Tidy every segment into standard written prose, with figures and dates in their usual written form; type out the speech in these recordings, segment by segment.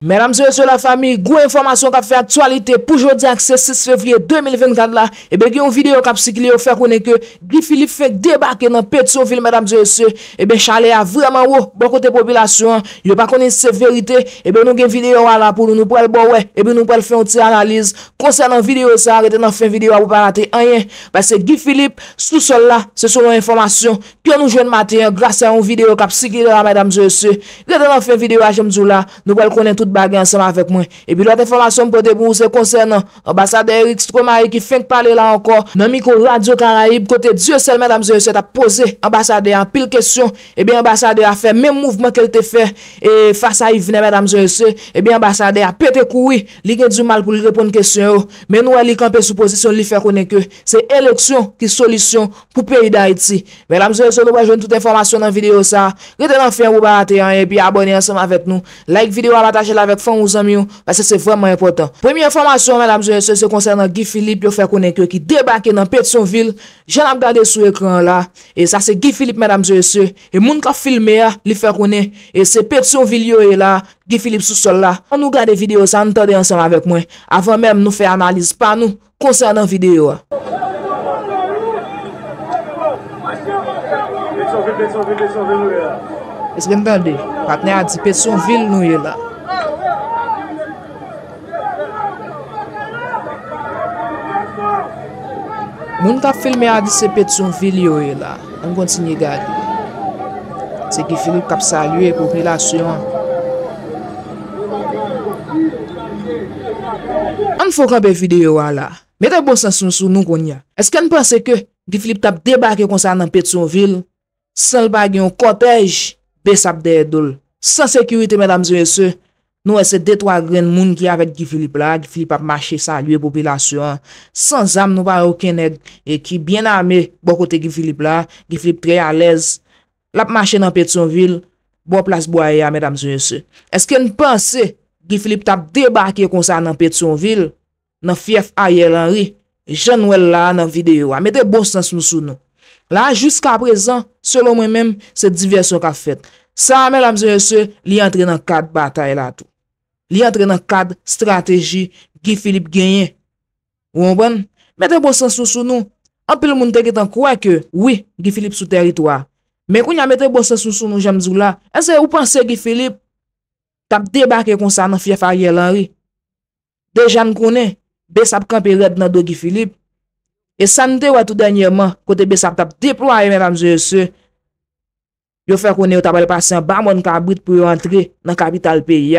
Mesdames et messieurs la famille, gros information qui fait actualité pour jeudi c'est 6 février 2024 là. Et bien, il y a une vidéo qui a circulé fait connaître que Guy Philippe fait débarquer dans Pétionville, mesdames et messieurs. Et bien, Charles a vraiment haut, bon côté population, il pas connaître sévérité. Et bien, nous avons une vidéo là pour nous pour le bon ouais. Et bien, nous pour faire une petite analyse concernant la vidéo ça, arrêtez dans fin vidéo pour pas rater rien. Parce que Guy Philippe, sous sol là, c'est selon information que nous jouons matin grâce à une vidéo qui a circulé là, mesdames et messieurs. Arrêtez dans fin vidéo, j'aime dire là, nous allons connaître toute bagarre ensemble avec moi. Et puis l'autre information pour vous, c'est concernant ambassadeur Eric Stromae qui fait parler là encore dans micro Radio Caraïbe côté Dieu seul, mesdames et messieurs, a posé ambassadeur en pile question. Et bien ambassadeur a fait même mouvement qu'elle te fait et face à Yves, mesdames et messieurs. Et bien ambassadeur a pété couille, il a du mal pour lui répondre question. Mais nous allons camper sous position, lui faire connaître que c'est élection qui solution pour le pays d'Haïti. Mesdames et messieurs, nous allons toute information dans la vidéo ça. Retenez en fin vous battez et puis abonnez ensemble avec nous. Like vidéo à partager avec aux amis parce que c'est vraiment important. Première information, mesdames et messieurs, c'est concernant Guy Philippe, il fait connaître qui débarque dans Pétionville. J'en ai regardé sur l'écran là. Et ça, c'est Guy Philippe, mesdames et messieurs. Et moun qui a filmé, il fait connaître. Et c'est Pétionville est là. Guy Philippe sous sol là. On nous regarde des vidéos, ça, nous tendez ensemble avec moi. Avant même nous faire analyse par nous concernant vidéo. Est-ce que vous entendez? Partenaire a dit Pétionville nous est là. Moun ka filmé a dit c'est Pétionville yo est là. On continue garder. C'est Guy Philippe qui a salué la population. On faut camper vidéo là. Mettez bon sens sur nous konya. Est-ce qu'on pense que Guy Philippe t'a débarqué comme ça dans Pétionville sans le un cortège besap de sans sécurité, mesdames et messieurs? Nous, c'est deux, trois graines moun qui avec Guy Philippe là. Guy Philippe a marché, saluer population. Sans âme, nous pas aucun nègre et qui bien armé, bon côté Guy Philippe là. Guy Philippe très à l'aise. La marché dans Pétionville, bon place boyer, mesdames et messieurs. Est-ce que nous pensons Guy Philippe t'a débarqué comme ça dans Pétionville, dans fief Ariel Henry, Jean-Noël là dans vidéo. Mettez bon sens nous sous nous. Là, jusqu'à présent, selon moi-même, c'est diversion qu'a fait. Ça, mesdames et messieurs, il entre dans cadre bataille là tout. Il entre dans cadre stratégie Guy Philippe gagne. Vous comprenez? Mettez bon sens sous nous. En plus, le monde qui croit que oui, Guy Philippe sous territoire. Mais quand vous mettez bon sens sous nous, j'aime dire là, est-ce que vous pensez Guy Philippe t'a débarqué comme ça dans fief Ariel Henry? Déjà, nous connaissons, Bessap campé red dans Guy Philippe. Et ça nous dit tout dernièrement, côté Bessap t'a déployé, mesdames et messieurs. Yo fait connaître t'a passé en bas mon cabrit pour entrer dans capitale pays.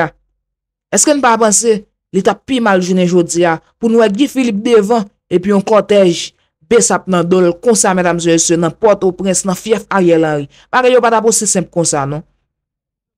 Est-ce que nous pas penser l'état pi mal journée jodi pour nous Guy Philippe devant et puis un cortège Bessap dans dol comme ça, mesdames et messieurs, dans Port-au-Prince dans fief Ariel Henry. Parce que yo pas aussi simple comme ça non.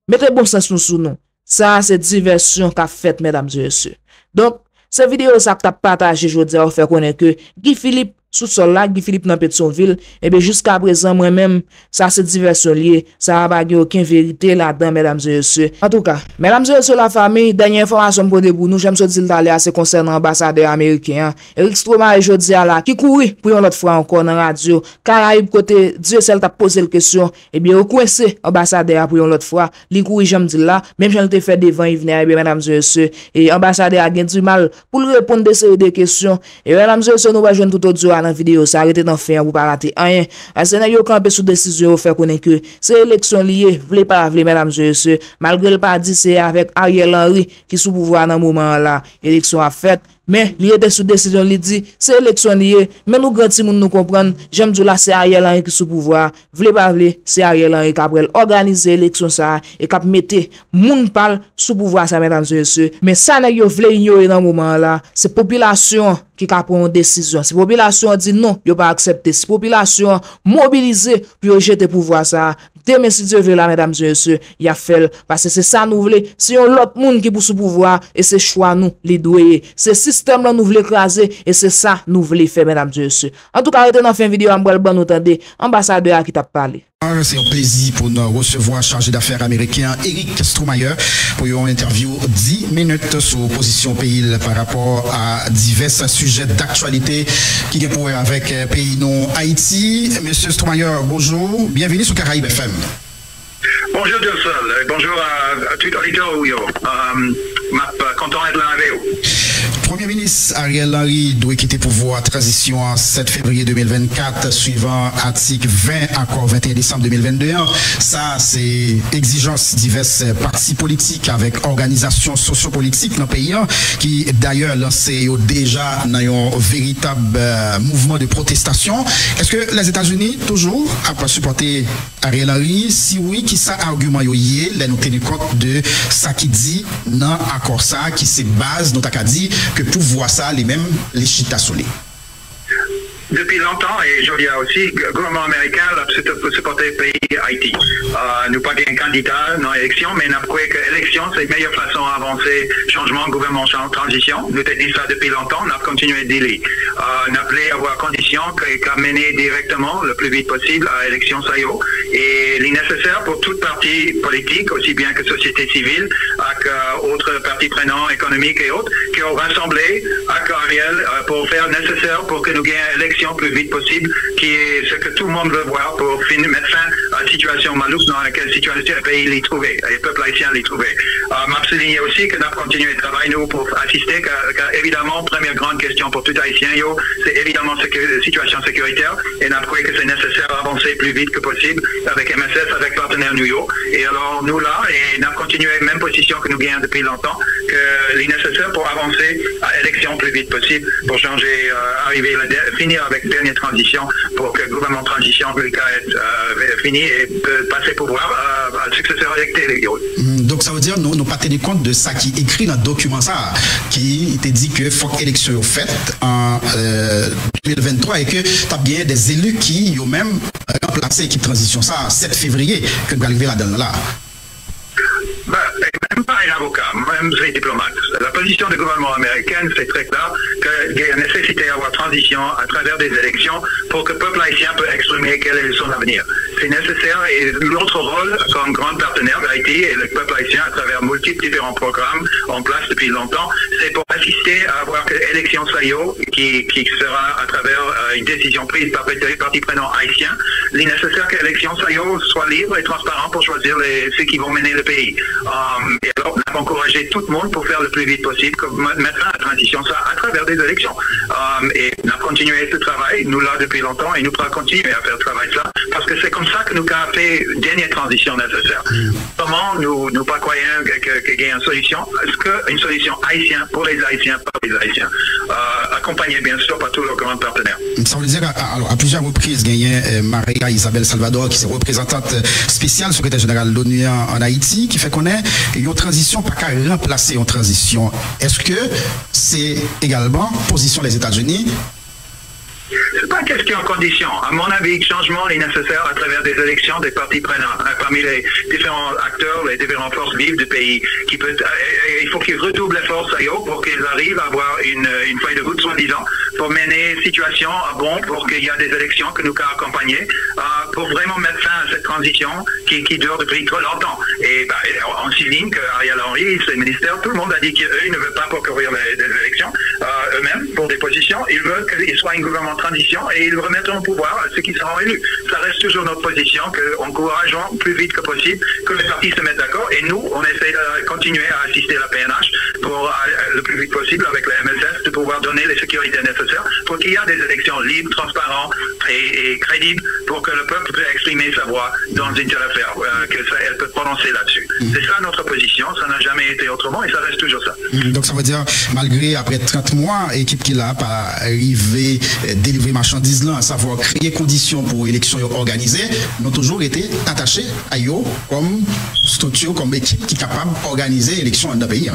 Mettez bon sens nous sous nous. Ça c'est diversion qu'a fait, mesdames et messieurs. Donc cette vidéo ça t'a partagé jodi a fait connaître que Guy Philippe sous sol là, Guy Philippe dans Pétionville, et bien jusqu'à présent, moi-même, ça c'est diversion liée, ça n'a pas aucune vérité là-dedans, mesdames et messieurs. En tout cas, mesdames et messieurs, la famille, dernière information pour nous, j'aime se dire d'aller à ce concernant l'ambassadeur américain, Eric Stromae, je dis là, qui courit pour une autre fois encore dans la radio, Caraïbe côté, Dieu seul t'a posé la question, et bien, au coincé, ambassadeur pour une autre fois, li courit, j'aime dire là, même si j'en fait devant, il venait, mesdames et messieurs, et ambassadeur a du mal pour lui répondre des questions, et mesdames et messieurs, nous va jouer tout audio dans vidéo ça arrêtez d'en faire pour pas rater rien parce que yo campé sous décision faire connaître que c'est élection liée vle pas vle mesdames et messieurs malgré le pas dit c'est avec Ariel Henry qui sous pouvoir dans moment là élection a fait mais il était sous décision il dit c'est élection liée mais nous grand monde nous comprendre j'aime dire là c'est Ariel Henry qui sous pouvoir vle pas vle c'est Ariel Henry qui après organiser élection ça et qui mettre moun parle sous pouvoir ça mesdames et messieurs mais ça n'a yo vle ignorer dans moment là c'est population qui a pris une décision. Si la population dit non, yo pas accepter. Si la population mobilisée pour jeter pouvoir ça, demain si Dieu veut là, mesdames et messieurs, il a fait parce que c'est ça nous voulons. Si on l'autre monde qui pour sous pouvoir et c'est choix nous les doués. C'est système là nous voulons écraser et c'est ça nous voulons faire, mesdames et messieurs. En tout cas, arrêtez dans fin vidéo, on bon nous entendre ambassadeur qui t'a parlé. C'est un plaisir pour nous recevoir chargé d'affaires américain Eric Stromayer pour une interview 10 minutes sur position pays par rapport à divers sujets d'actualité qui est pour avec pays non Haïti. Monsieur Stromayer, bonjour, bienvenue sur Caraïbes FM. Bonjour Johnson, bonjour à tout auditeur. Content d'être là avec vous. Premier ministre Ariel Henry doit quitter pouvoir transition en 7 février 2024 suivant article 20 accord 21 décembre 2021. Ça, c'est exigence diverses partis politiques avec organisations sociopolitiques dans le pays qui d'ailleurs lancé déjà dans un véritable mouvement de protestation. Est-ce que les États-Unis toujours après supporter Ariel Henry? Si oui, qui ça argument yoyé, là nous tenons compte de ça qui dit dans accord ça qui se base dans ta dit que pour voir ça les mêmes les chita solé. Depuis longtemps, et je dis aussi, le gouvernement américain a supporté le pays Haïti. Nous pas un candidat dans l'élection, mais nous avons cru que l'élection, c'est la meilleure façon d'avancer changement, gouvernement, transition. Nous avons dit ça depuis longtemps, nous avons continué de dire. Nous avons voulu avoir condition qu'à mener directement le plus vite possible à l'élection SAIO. Et il est nécessaire pour toute partie politique, aussi bien que société civile, avec autres parties prenantes économiques et autres, qui ont rassemblé avec Ariel pour faire nécessaire pour que nous gagnions l'élection plus vite possible, qui est ce que tout le monde veut voir pour mettre fin à la situation malouque dans laquelle le pays l'est trouvé, le peuple haïtien l'est trouvé. Je souligner aussi que nous avons continué de travailler nous pour assister, car évidemment, première grande question pour tout haïtien, c'est évidemment la situation sécuritaire, et nous avons cru que c'est nécessaire d'avancer plus vite que possible avec MSS, avec partenaire New York. Et alors nous là, et nous avons continué la même position que nous gagnons depuis longtemps, que est nécessaire pour avancer à l'élection plus vite possible, pour changer, finir avec la dernière transition pour que le gouvernement de transition puisse être fini et passer pouvoir à successeur électé. Donc ça veut dire nous pas tenir compte de ça qui est écrit dans le document ça, qui te dit que faut que l'élection soit faite en 2023 et que tu as bien des élus qui ont même remplacé l'équipe transition ça 7 février que nous arriver là-dedans là. Même pas un avocat, même un diplomate. La position du gouvernement américain, c'est très clair qu'il y a nécessité d'avoir transition à travers des élections pour que le peuple haïtien puisse exprimer quel est son avenir. C'est nécessaire et notre rôle comme grand partenaire d'Haïti et le peuple haïtien à travers multiples différents programmes en place depuis longtemps, c'est pour assister à avoir que l'élection SAIO qui sera à travers une décision prise par les partis prenants haïtiens. Il est nécessaire que l'élection SAIO soit libre et transparente pour choisir ceux qui vont mener le pays. Et alors, on a encouragé tout le monde pour faire le plus vite possible, mettre fin à la transition ça à travers des élections. Et on a continué ce travail, nous là depuis longtemps, et nous pourrons continuer à faire le travail ça, parce que c'est comme ça que nous avons fait la dernière transition nécessaire. Comment nous pas croyons qu'il y a une solution? Est-ce qu'une solution haïtienne pour les Haïtiens, par les Haïtiens, accompagnée bien sûr par tous leurs grands partenaires? Ça veut dire alors, à plusieurs reprises, il y a Maria Isabelle Salvador, qui est représentante spéciale, secrétaire générale de l'ONU en Haïti, qui fait qu'on ait une transition, pas qu'à remplacer une transition. Est-ce que c'est également position des États-Unis? C'est pas une question de condition. À mon avis, le changement est nécessaire à travers des élections des partis prenants, parmi les différents acteurs, les différentes forces vives du pays. Il faut qu'ils redoublent l'effort pour qu'ils arrivent à avoir une feuille de route, soi-disant, pour mener une situation à bon, pour qu'il y ait des élections que nous pouvons accompagner, pour vraiment mettre fin à cette transition qui dure depuis trop longtemps. Et on souligne qu'Ariel Henry, ses ministères, tout le monde a dit qu'eux ne veulent pas concourir des élections eux-mêmes pour des positions. Ils veulent qu'il soit un gouvernement de transition et ils remettront au pouvoir ceux qui seront élus. Ça reste toujours notre position qu'encourageons plus vite que possible que les partis se mettent d'accord et nous, on essaie de continuer à assister à la PNH pour le plus vite possible avec la MSS de pouvoir donner les sécurités nécessaires pour qu'il y ait des élections libres, transparentes et crédibles pour que le peuple puisse exprimer sa voix dans une telle affaire, qu'elle peut prononcer là-dessus. C'est ça notre position, ça n'a jamais été autrement et ça reste toujours ça. Donc ça veut dire, malgré après 30 mois, l'équipe qui l'a pas arrivé délivrer marchandises là, à savoir créer conditions pour élections organisées, nous avons toujours été attachés à eux comme structure, comme équipe qui est capable d'organiser l'élection dans le pays.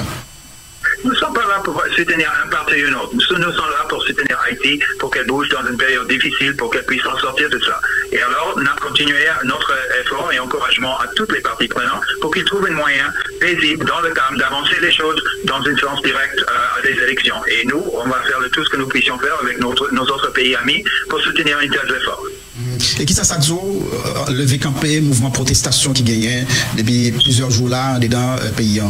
Nous ne sommes pas là pour soutenir un parti ou un autre. Nous sommes là pour soutenir Haïti, pour qu'elle bouge dans une période difficile, pour qu'elle puisse s'en sortir de ça. Et alors, on a continué notre effort et encouragement à toutes les parties prenantes pour qu'ils trouvent un moyen paisible, dans le calme, d'avancer les choses dans une sens directe à des élections. Et nous, on va faire tout ce que nous puissions faire avec nos autres pays amis pour soutenir un tel effort. Et qui ça dit, levé campé, mouvement protestation qui gagnait depuis plusieurs jours là, dedans pays.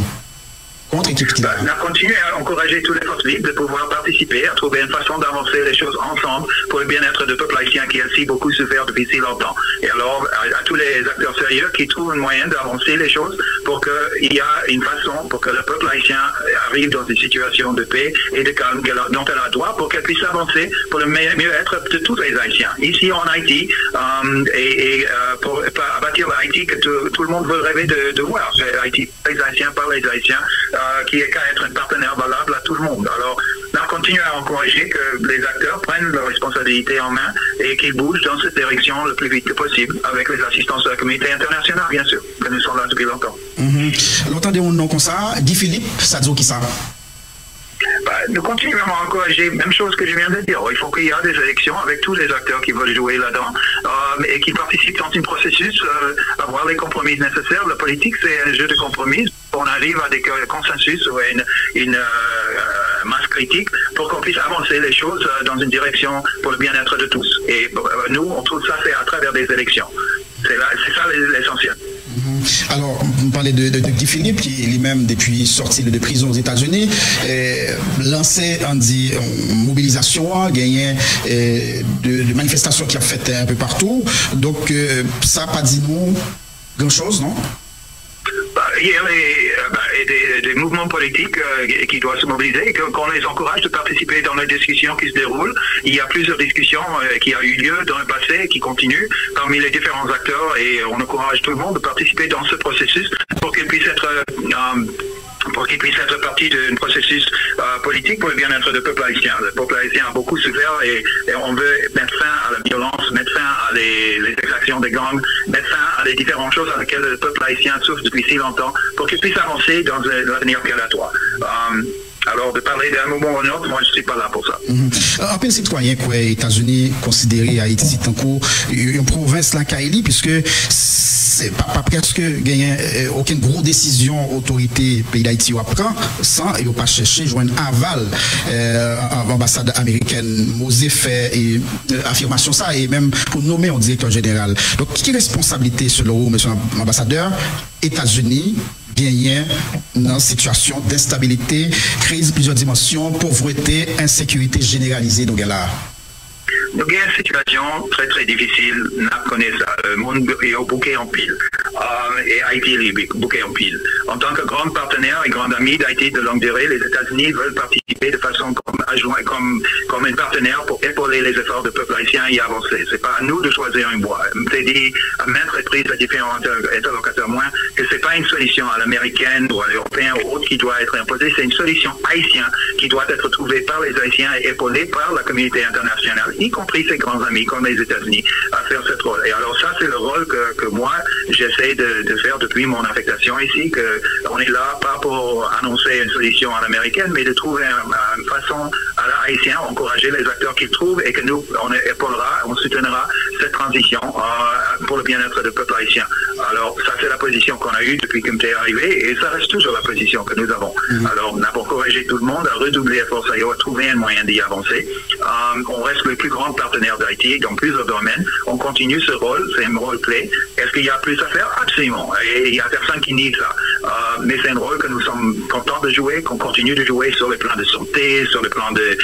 On a continué à encourager toutes les forces libres de pouvoir participer, à trouver une façon d'avancer les choses ensemble pour le bien-être du peuple haïtien qui a si beaucoup souffert depuis si longtemps. Et alors, à tous les acteurs sérieux qui trouvent un moyen d'avancer les choses pour qu'il y a une façon pour que le peuple haïtien arrive dans une situation de paix et de calme dont elle a droit pour qu'elle puisse avancer pour le mieux-être de tous les Haïtiens. Ici en Haïti, pour bâtir l'Haïti que tout le monde veut rêver de voir. Haïti, les Haïtiens par les Haïtiens. Qui est qu'à être un partenaire valable à tout le monde. Alors, on continue à encourager que les acteurs prennent leurs responsabilités en main et qu'ils bougent dans cette direction le plus vite que possible, avec les assistances de la communauté internationale, bien sûr, que nous sommes là depuis longtemps. Longtemps de nom comme ça, Guy Philippe, ça dit qui ça? Nous continuons à encourager, même chose que je viens de dire. Il faut qu'il y ait des élections avec tous les acteurs qui veulent jouer là-dedans et qui participent dans un processus, avoir les compromis nécessaires. La politique, c'est un jeu de compromis. On arrive à des consensus ou une masse critique pour qu'on puisse avancer les choses dans une direction pour le bien-être de tous. Et nous, on trouve ça fait à travers des élections. C'est ça l'essentiel. Alors, vous parlez de Guy Philippe, qui lui-même, depuis sorti de prison aux États-Unis, lancé une mobilisation, gagné de manifestations qui a fait un peu partout. Donc, ça n'a pas dit nous grand-chose, non? Il y a des mouvements politiques qui doivent se mobiliser et qu'on les encourage de participer dans les discussions qui se déroulent. Il y a plusieurs discussions qui ont eu lieu dans le passé, qui continuent parmi les différents acteurs et on encourage tout le monde de participer dans ce processus pour qu'il puisse être partie d'un processus politique pour le bien-être du peuple haïtien. Le peuple haïtien a beaucoup souffert et on veut mettre fin à la violence, mettre fin à les exactions des gangs, mettre fin à les différentes choses à laquelle le peuple haïtien souffre depuis si longtemps pour qu'il puisse avancer dans l'avenir qu'elle a droit. Alors, de parler d'un moment ou un autre, moi, je ne suis pas là pour ça. En peu de citoyens que les États-Unis considèrent Haïti tant une province la Kaili, puisque c'est pas presque gagné aucune grosse décision autorité pays d'Haïti prend sans et pas chercher joindre aval à l'ambassade américaine. Mosé fait affirmation ça et même pour nommer un directeur général. Donc, qui est responsabilité selon vous, monsieur l'ambassadeur, États-Unis? Gagné dans une situation d'instabilité, crise, plusieurs dimensions, pauvreté, insécurité généralisée. Donc là. Nous avons une situation très très difficile, nous connaissons ça. Le monde est au bouquet en pile. Et Haïti est bouquet en pile. En tant que grand partenaire et grand ami d'Haïti de longue durée, les États-Unis veulent participer de façon comme un partenaire pour épauler les efforts du peuple haïtien et avancer. C'est pas à nous de choisir une voie. C'est dit à maintes reprises à différents interlocuteurs moins que c'est pas une solution à l'américaine ou à l'européen ou autre qui doit être imposée, c'est une solution haïtienne qui doit être trouvée par les Haïtiens et épaulée par la communauté internationale, y compris ses grands amis comme les États-Unis, à faire ce rôle. Et alors ça, c'est le rôle que moi, j'essaie de faire depuis mon affectation ici, qu'on est là pas pour annoncer une solution à l'américaine, mais de trouver une façon à la haïtienne, encourager les acteurs qu'ils trouvent et que nous, on épaulera, on soutiendra cette transition pour le bien-être du peuple haïtien. Alors ça, c'est la position qu'on a eue depuis que m'est arrivé et ça reste toujours la position que nous avons. Alors on a encouragé tout le monde à redoubler efforts à trouver un moyen d'y avancer. On reste le plus grand partenaire d'Haïti dans plusieurs domaines. On continue ce rôle, c'est un rôle clé. Est-ce qu'il y a plus à faire? Absolument. Et il n'y a personne qui nie ça. Mais c'est un rôle que nous sommes contents de jouer, qu'on continue de jouer sur le plan de santé, sur le plan de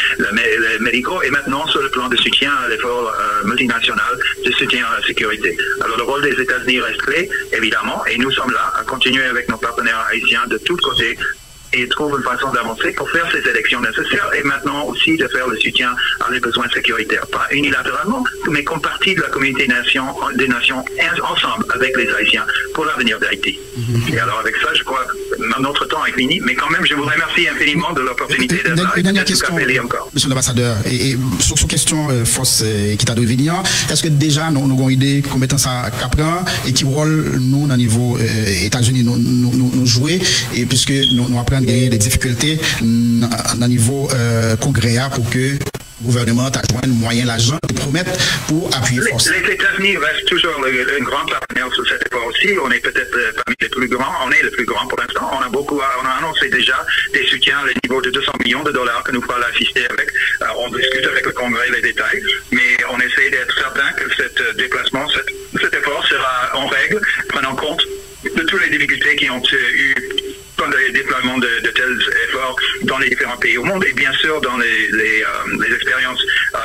médicaux et maintenant sur le plan de soutien à l'effort multinational de soutien à la sécurité. Alors le rôle des États-Unis reste clé, évidemment, et nous sommes là à continuer avec nos partenaires haïtiens de tous côtés et trouve une façon d'avancer pour faire ces élections nécessaires et maintenant aussi de faire le soutien à les besoins sécuritaires. Pas unilatéralement, mais comme partie de la communauté des nations ensemble avec les Haïtiens pour l'avenir d'Haïti. Et alors avec ça, je crois notre temps est fini, mais quand même, je vous remercie infiniment de l'opportunité d'être là. Une dernière question, monsieur l'ambassadeur, et sur cette question force qui t'a devenir, est-ce que déjà nous avons une idée combien de temps ça prend et qui rôle nous, au niveau États-Unis, nous jouer, et puisque nous apprenons à gagner des difficultés au niveau congrès pour que le gouvernement t'a joint moyen l'argent de promettre pour appuyer force. Les États-Unis restent toujours un grand partenaire sur cet effort aussi. On est peut-être parmi les plus grands. On est le plus grand pour l'instant. On a annoncé déjà des soutiens au niveau de 200 millions de dollars que nous pourrons assister avec. On discute avec le Congrès les détails, mais on essaie d'être certain que cet déplacement, cet effort sera en règle, prenant compte de toutes les difficultés qui ont eu dans le déploiement de tels efforts dans les différents pays au monde et bien sûr dans les expériences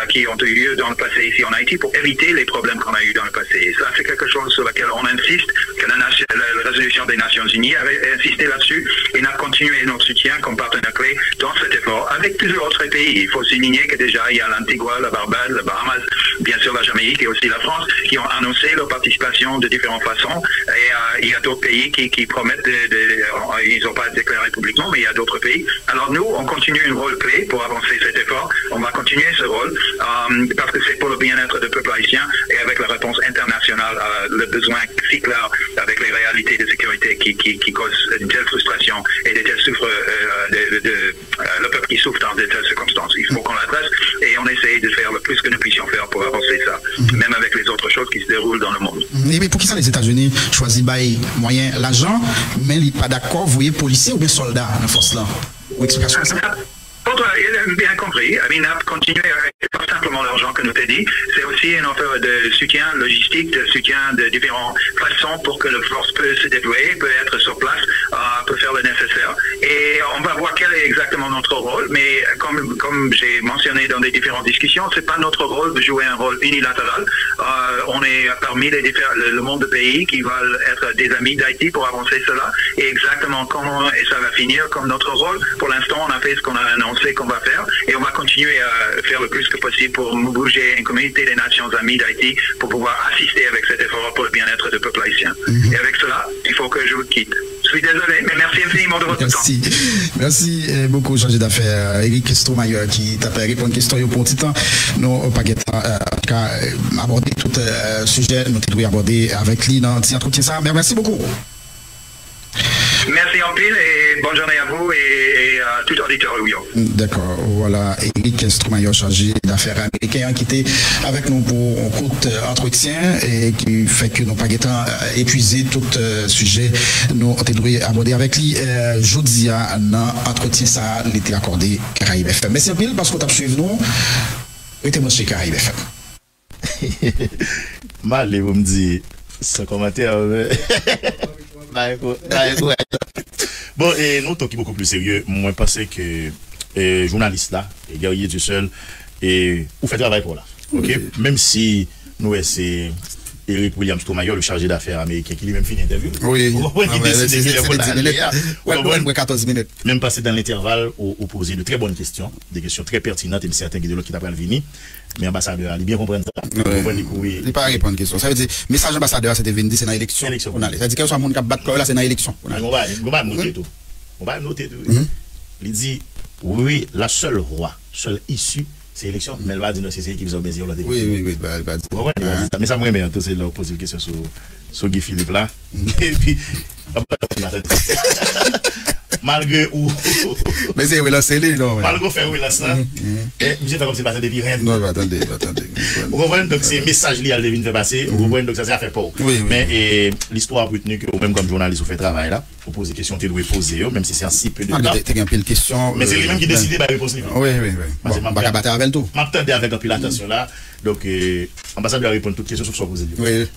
qui ont eu lieu dans le passé ici en Haïti pour éviter les problèmes qu'on a eu dans le passé. Et ça, c'est quelque chose sur lequel on insiste, que la résolution des Nations Unies avait insisté là-dessus et on a continué notre soutien comme partenaire clé dans cet effort avec plusieurs autres pays. Il faut souligner que déjà il y a l'Antigua, la Barbade, le Bahamas, bien sûr la Jamaïque et aussi la France qui ont annoncé leur participation de différentes façons. Et il y a d'autres pays qui promettent ils n'ont pas déclaré publiquement, mais il y a d'autres pays. Alors nous, on continue un rôle clé pour avancer cet effort. On va continuer ce rôle parce que c'est pour le bien-être du peuple haïtien et avec la réponse internationale, le besoin si clair avec les réalités de sécurité qui causent une telle frustration et de telles le peuple qui souffre dans de telles circonstances. Il faut qu'on l'adresse et on essaye de faire le plus que nous puissions faire pour avancer ça, même avec les autres choses qui se déroulent dans le monde. Mais pour qui ça les États-Unis choisissent moyen l'argent, mais ils sont pas d'accord, vous voyez, policiers ou bien soldats dans la force là? Ou explication ça? Il a bien compris. NAP continue avec pas simplement l'argent que nous t'ai dit, c'est aussi une offre de soutien logistique, de soutien de différentes façons pour que la force peut se déployer, peut être sur place, peut faire le nécessaire. Et on va voir quel est exactement notre rôle, mais comme j'ai mentionné dans des différentes discussions, c'est pas notre rôle de jouer un rôle unilatéral. On est parmi le monde de pays qui veulent être des amis d'Haïti pour avancer cela. Et exactement comment ça va finir comme notre rôle. Pour l'instant, on a fait ce qu'on a annoncé qu'on va faire et on va continuer à faire le plus que possible pour bouger une communauté des Nations Amies d'Haïti pour pouvoir assister avec cet effort pour le bien-être du peuple haïtien. Et avec cela, il faut que je vous quitte. Je suis désolé, mais merci infiniment de votre temps. Merci beaucoup, chargé d'affaires Eric Stromayer qui t'a fait répondre à une question pour un petit temps. Nous, pas aborder tout sujet, nous devons aborder avec lui dans cet entretien. Mais merci beaucoup. Merci en pile et bonne journée à vous et à tout auditeur. D'accord, voilà, Eric Stromayer, chargé d'affaires américain, qui était avec nous pour un court entretien et qui fait que nous n'avons pas épuisé tout sujet. Nous devons aborder avec lui. Jeudi, dans l'entretien, ça a été accordé Caraïbes FM. Merci en pile parce que tu as suivi nous. Restez-moi chez Caraïbes FM. Mal, vous me dites, ce commentaire. Bon, et nous, tant qu'il est beaucoup plus sérieux, moi, je pense que journaliste là, et guerrier du seul, et vous faites travail pour là. Ok? Oui. Même si nous, c'est Eric Williams Stromayer, le chargé d'affaires américain, qui lui-même fait une interview. Oui. C'est 14 minutes. Même passé dans l'intervalle, au poser de très bonnes questions, des questions très pertinentes, et certains qui n'ont pas venir. Mais l'ambassadeur, il bien comprendre ça. Il n'est pas répondre à une question. Ça veut dire, message ambassadeur, c'était venu, c'est dans l'élection. Ça veut dire que soit monde qui a battu là, c'est dans l'élection. On va noter tout. On va noter tout. Il dit, oui, la seule roi, seule issue, c'est l'élection, mais elle va dire, c'est celle qui vous a baisé. Oui, elle va dire. Mais ça me remet, c'est là, poser une question sur Guy Philippe là. Et puis, malgré où. Mais c'est Willas, c'est lui, non? Malgré faire Willas, là. Et monsieur fait comme si passait depuis rien. Non, attendez. Vous comprenez? Donc, c'est message lié à Levin fait passer. Vous comprenez? Donc, ça a fait peur. Mais l'histoire a retenu que, même comme journaliste, vous faites travail là. Vous posez des questions, vous devez poser, même si c'est un si peu de temps. T'as un peu de questions. Mais c'est lui-même qui décide de la réponse. Oui. On va battre avec tout. M'attendez avec un peu l'attention là. Donc, l'ambassadeur répond toutes les questions sur ce que vous avez dit. Oui.